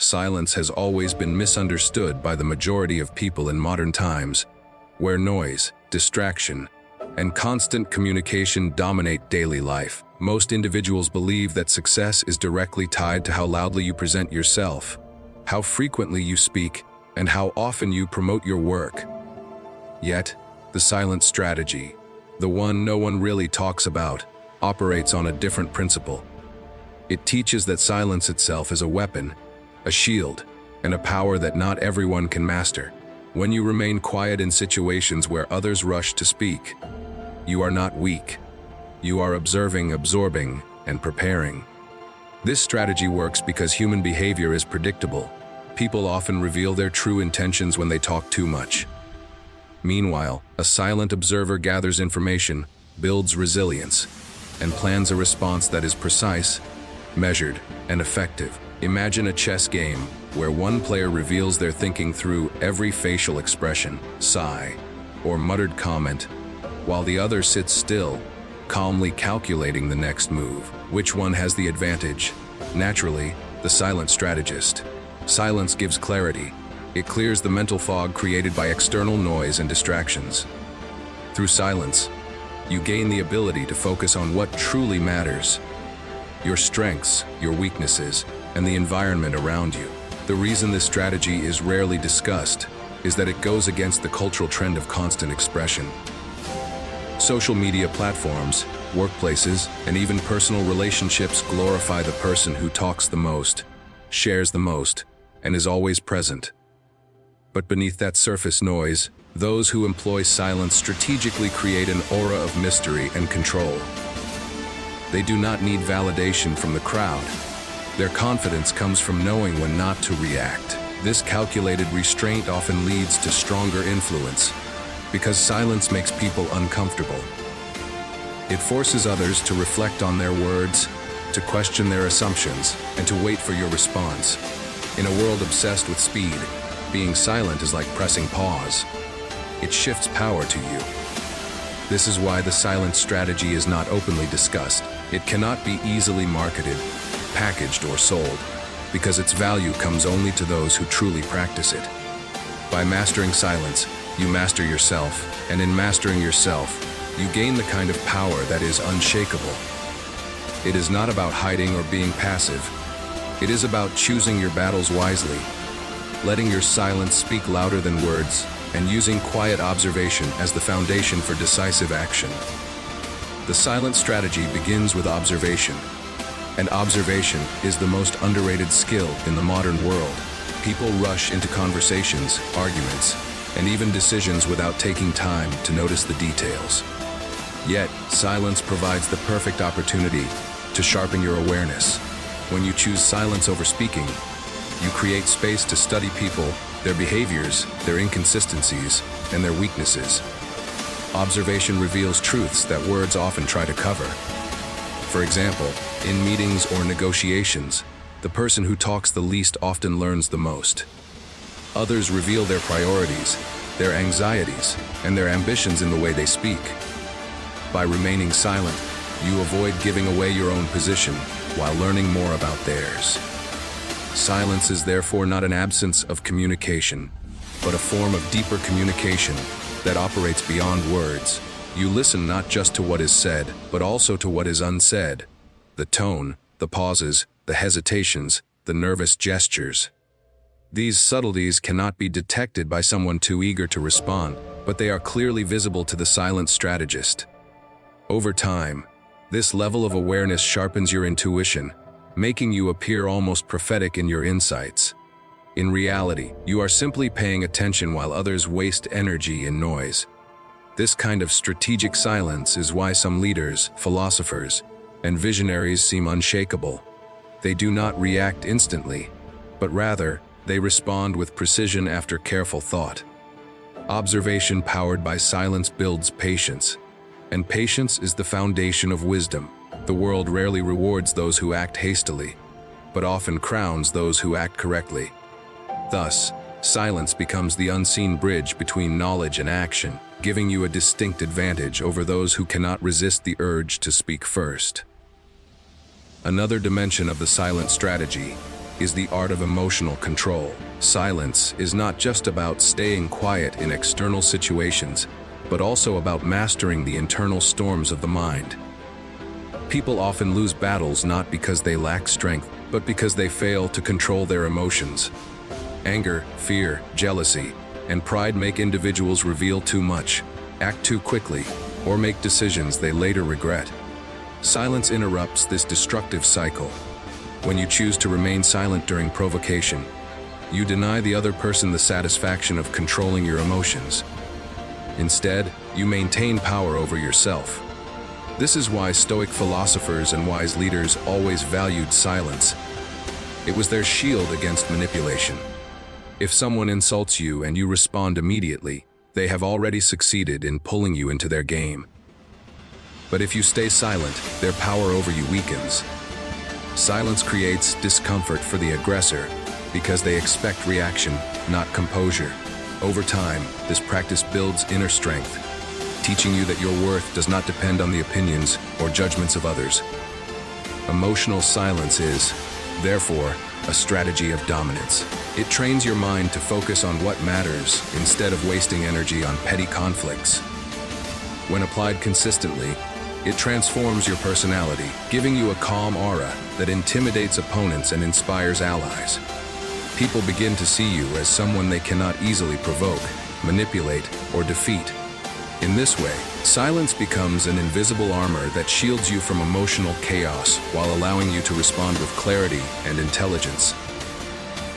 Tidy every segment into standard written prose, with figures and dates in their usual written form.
silence has always been misunderstood by the majority of people in modern times, where noise, distraction, and constant communication dominate daily life. Most individuals believe that success is directly tied to how loudly you present yourself, how frequently you speak, and how often you promote your work. Yet, the silent strategy, the one no one really talks about, operates on a different principle. It teaches that silence itself is a weapon, a shield, and a power that not everyone can master. When you remain quiet in situations where others rush to speak, you are not weak. You are observing, absorbing, and preparing. This strategy works because human behavior is predictable. People often reveal their true intentions when they talk too much. Meanwhile, a silent observer gathers information, builds resilience, and plans a response that is precise, measured, and effective. Imagine a chess game where one player reveals their thinking through every facial expression, sigh, or muttered comment, while the other sits still, calmly calculating the next move. Which one has the advantage? Naturally, the silent strategist. Silence gives clarity. It clears the mental fog created by external noise and distractions. Through silence, you gain the ability to focus on what truly matters: your strengths, your weaknesses, and the environment around you. The reason this strategy is rarely discussed is that it goes against the cultural trend of constant expression. Social media platforms, workplaces, and even personal relationships glorify the person who talks the most, shares the most, and is always present. But beneath that surface noise, those who employ silence strategically create an aura of mystery and control. They do not need validation from the crowd. Their confidence comes from knowing when not to react. This calculated restraint often leads to stronger influence, because silence makes people uncomfortable. It forces others to reflect on their words, to question their assumptions, and to wait for your response. In a world obsessed with speed, being silent is like pressing pause. It shifts power to you. This is why the silent strategy is not openly discussed. It cannot be easily marketed, packaged, or sold, because its value comes only to those who truly practice it. By mastering silence, you master yourself, and in mastering yourself, you gain the kind of power that is unshakable. It is not about hiding or being passive. It is about choosing your battles wisely, letting your silence speak louder than words, and using quiet observation as the foundation for decisive action. The silent strategy begins with observation, and observation is the most underrated skill in the modern world. People rush into conversations, arguments, and even decisions without taking time to notice the details. Yet, silence provides the perfect opportunity to sharpen your awareness. When you choose silence over speaking, you create space to study people, their behaviors, their inconsistencies, and their weaknesses. Observation reveals truths that words often try to cover. For example, in meetings or negotiations, the person who talks the least often learns the most. Others reveal their priorities, their anxieties, and their ambitions in the way they speak. By remaining silent, you avoid giving away your own position while learning more about theirs. Silence is therefore not an absence of communication, but a form of deeper communication that operates beyond words. You listen not just to what is said, but also to what is unsaid: the tone, the pauses, the hesitations, the nervous gestures. These subtleties cannot be detected by someone too eager to respond, but they are clearly visible to the silent strategist. Over time, this level of awareness sharpens your intuition, making you appear almost prophetic in your insights. In reality, you are simply paying attention while others waste energy in noise. This kind of strategic silence is why some leaders, philosophers, and visionaries seem unshakable. They do not react instantly, but rather, they respond with precision after careful thought. Observation powered by silence builds patience, and patience is the foundation of wisdom. The world rarely rewards those who act hastily, but often crowns those who act correctly. Thus, silence becomes the unseen bridge between knowledge and action, giving you a distinct advantage over those who cannot resist the urge to speak first. Another dimension of the silent strategy is the art of emotional control. Silence is not just about staying quiet in external situations, but also about mastering the internal storms of the mind. People often lose battles not because they lack strength, but because they fail to control their emotions. Anger, fear, jealousy, and pride make individuals reveal too much, act too quickly, or make decisions they later regret. Silence interrupts this destructive cycle. When you choose to remain silent during provocation, you deny the other person the satisfaction of controlling your emotions. Instead, you maintain power over yourself. This is why Stoic philosophers and wise leaders always valued silence. It was their shield against manipulation. If someone insults you and you respond immediately, they have already succeeded in pulling you into their game. But if you stay silent, their power over you weakens. Silence creates discomfort for the aggressor because they expect reaction, not composure. Over time, this practice builds inner strength, teaching you that your worth does not depend on the opinions or judgments of others. Emotional silence is, therefore, a strategy of dominance. It trains your mind to focus on what matters instead of wasting energy on petty conflicts. When applied consistently, it transforms your personality, giving you a calm aura that intimidates opponents and inspires allies. People begin to see you as someone they cannot easily provoke, manipulate, or defeat. In this way, silence becomes an invisible armor that shields you from emotional chaos while allowing you to respond with clarity and intelligence.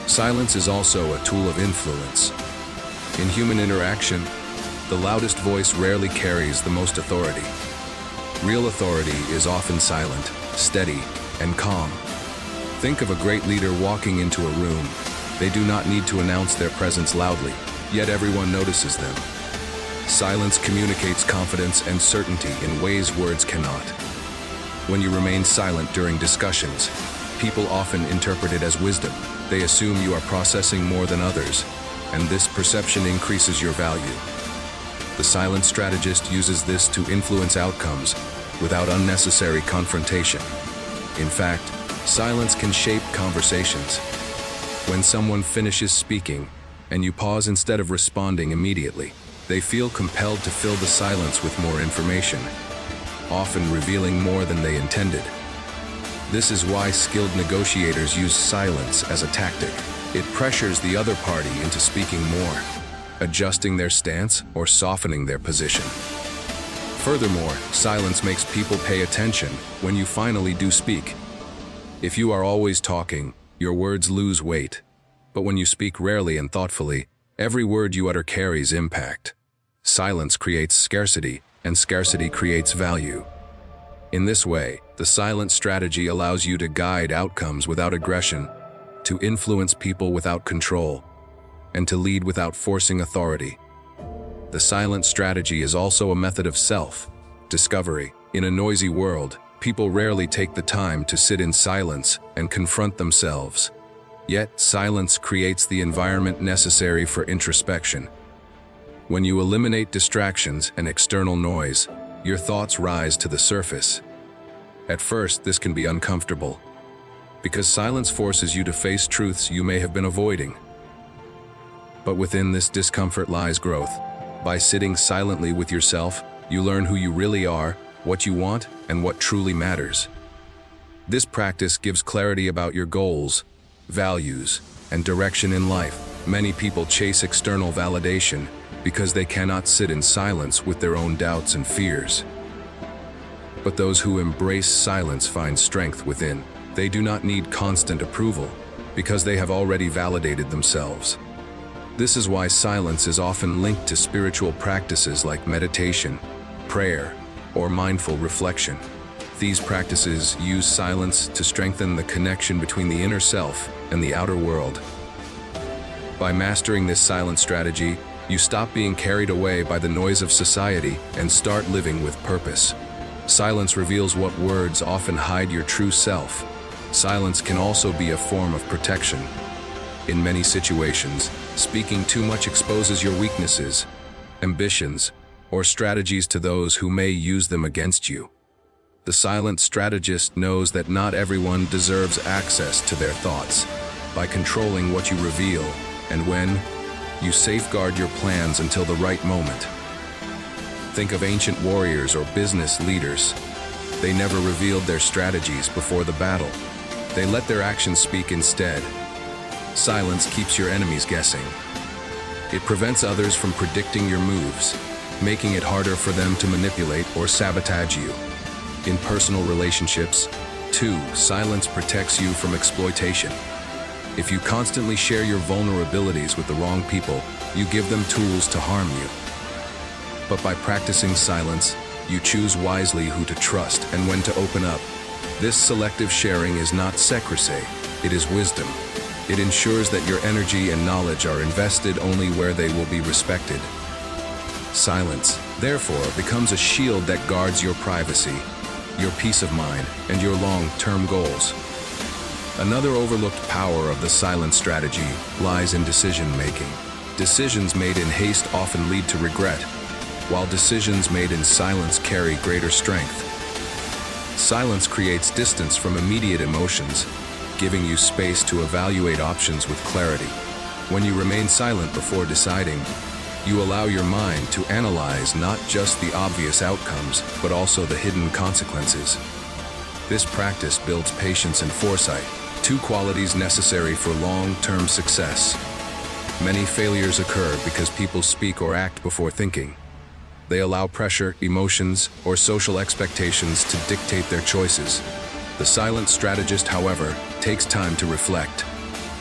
Silence is also a tool of influence. In human interaction, the loudest voice rarely carries the most authority. Real authority is often silent, steady, and calm. Think of a great leader walking into a room. They do not need to announce their presence loudly, yet everyone notices them. Silence communicates confidence and certainty in ways words cannot. When you remain silent during discussions, people often interpret it as wisdom. They assume you are processing more than others, and this perception increases your value. The silent strategist uses this to influence outcomes without unnecessary confrontation. In fact, silence can shape conversations. When someone finishes speaking and you pause instead of responding immediately, they feel compelled to fill the silence with more information, often revealing more than they intended. This is why skilled negotiators use silence as a tactic. It pressures the other party into speaking more, adjusting their stance or softening their position. Furthermore, silence makes people pay attention when you finally do speak. If you are always talking, your words lose weight. But when you speak rarely and thoughtfully, every word you utter carries impact. Silence creates scarcity, and scarcity creates value. In this way, the silent strategy allows you to guide outcomes without aggression, to influence people without control, and to lead without forcing authority. The silent strategy is also a method of self-discovery. In a noisy world, people rarely take the time to sit in silence and confront themselves. Yet, silence creates the environment necessary for introspection. When you eliminate distractions and external noise, your thoughts rise to the surface. At first, this can be uncomfortable, because silence forces you to face truths you may have been avoiding. But within this discomfort lies growth. By sitting silently with yourself, you learn who you really are, what you want, and what truly matters. This practice gives clarity about your goals, values, and direction in life. Many people chase external validation because they cannot sit in silence with their own doubts and fears. But those who embrace silence find strength within. They do not need constant approval because they have already validated themselves. This is why silence is often linked to spiritual practices like meditation, prayer, or mindful reflection. These practices use silence to strengthen the connection between the inner self and the outer world. By mastering this silent strategy, you stop being carried away by the noise of society and start living with purpose. Silence reveals what words often hide your true self. Silence can also be a form of protection. In many situations, speaking too much exposes your weaknesses, ambitions, or strategies to those who may use them against you. The silent strategist knows that not everyone deserves access to their thoughts. by controlling what you reveal and when. You safeguard your plans until the right moment. Think of ancient warriors or business leaders. They never revealed their strategies before the battle. They let their actions speak instead. Silence keeps your enemies guessing. It prevents others from predicting your moves, making it harder for them to manipulate or sabotage you. In personal relationships, too, silence protects you from exploitation. If you constantly share your vulnerabilities with the wrong people, you give them tools to harm you. But by practicing silence, you choose wisely who to trust and when to open up. This selective sharing is not secrecy, it is wisdom. It ensures that your energy and knowledge are invested only where they will be respected. Silence, therefore, becomes a shield that guards your privacy, your peace of mind, and your long-term goals. Another overlooked power of the silent strategy lies in decision-making. Decisions made in haste often lead to regret, while decisions made in silence carry greater strength. Silence creates distance from immediate emotions, giving you space to evaluate options with clarity. When you remain silent before deciding, you allow your mind to analyze not just the obvious outcomes, but also the hidden consequences. This practice builds patience and foresight, two qualities necessary for long-term success. Many failures occur because people speak or act before thinking. They allow pressure, emotions, or social expectations to dictate their choices. The silent strategist, however, takes time to reflect.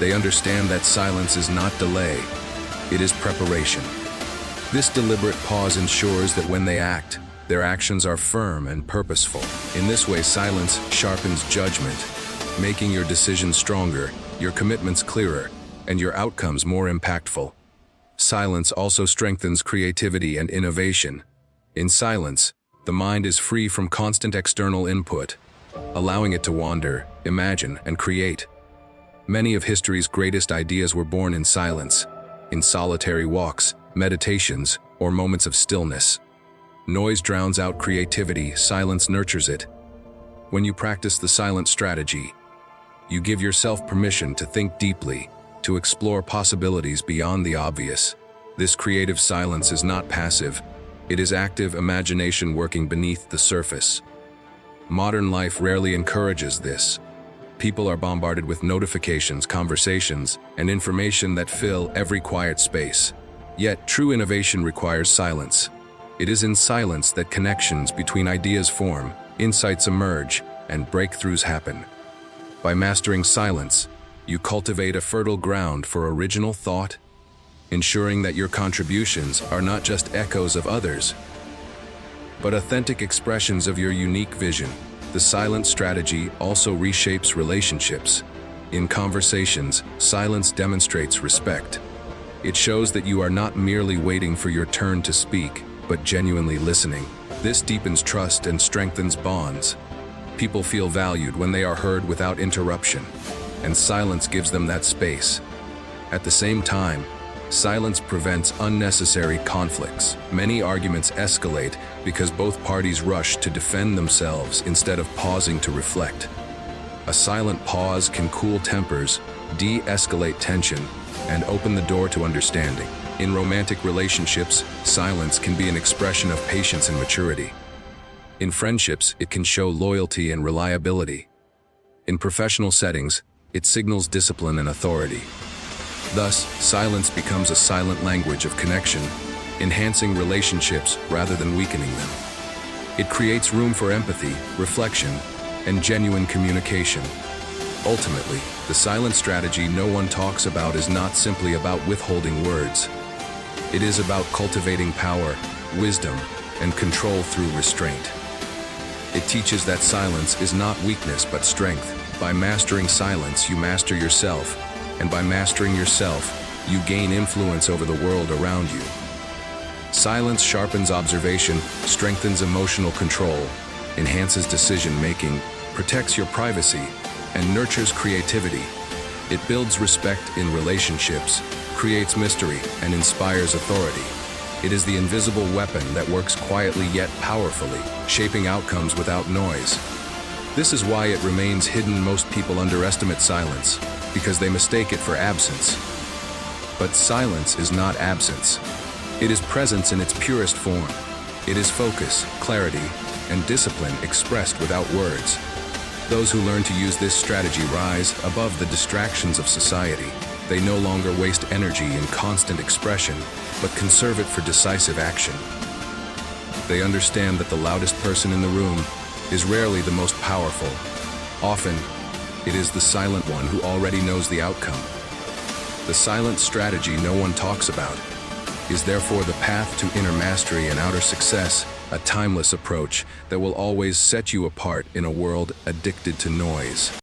They understand that silence is not delay, it is preparation. This deliberate pause ensures that when they act, their actions are firm and purposeful. In this way, silence sharpens judgment, making your decisions stronger, your commitments clearer, and your outcomes more impactful. Silence also strengthens creativity and innovation. In silence, the mind is free from constant external input, allowing it to wander, imagine, and create. Many of history's greatest ideas were born in silence, in solitary walks, meditations, or moments of stillness. Noise drowns out creativity, silence nurtures it. When you practice the silent strategy, you give yourself permission to think deeply, to explore possibilities beyond the obvious. This creative silence is not passive, it is active imagination working beneath the surface. Modern life rarely encourages this. People are bombarded with notifications, conversations, and information that fill every quiet space. Yet, true innovation requires silence. It is in silence that connections between ideas form, insights emerge, and breakthroughs happen. By mastering silence, you cultivate a fertile ground for original thought, ensuring that your contributions are not just echoes of others, but authentic expressions of your unique vision. The silent strategy also reshapes relationships. In conversations, silence demonstrates respect. It shows that you are not merely waiting for your turn to speak, but genuinely listening. This deepens trust and strengthens bonds. People feel valued when they are heard without interruption, and silence gives them that space. At the same time, silence prevents unnecessary conflicts. Many arguments escalate because both parties rush to defend themselves instead of pausing to reflect. A silent pause can cool tempers, de-escalate tension, and open the door to understanding. In romantic relationships, silence can be an expression of patience and maturity. In friendships, it can show loyalty and reliability. In professional settings, it signals discipline and authority. Thus, silence becomes a silent language of connection, enhancing relationships rather than weakening them. It creates room for empathy, reflection, and genuine communication. Ultimately, the silent strategy no one talks about is not simply about withholding words. It is about cultivating power, wisdom, and control through restraint. It teaches that silence is not weakness but strength. By mastering silence, you master yourself, and by mastering yourself, you gain influence over the world around you. Silence sharpens observation, strengthens emotional control, enhances decision-making, protects your privacy, and nurtures creativity. It builds respect in relationships, creates mystery, and inspires authority. It is the invisible weapon that works quietly yet powerfully, shaping outcomes without noise. This is why it remains hidden. Most people underestimate silence, because they mistake it for absence. But silence is not absence. It is presence in its purest form. It is focus, clarity, and discipline expressed without words. Those who learn to use this strategy rise above the distractions of society. They no longer waste energy in constant expression, but conserve it for decisive action. They understand that the loudest person in the room is rarely the most powerful. Often, it is the silent one who already knows the outcome. The silent strategy no one talks about is therefore the path to inner mastery and outer success, a timeless approach that will always set you apart in a world addicted to noise.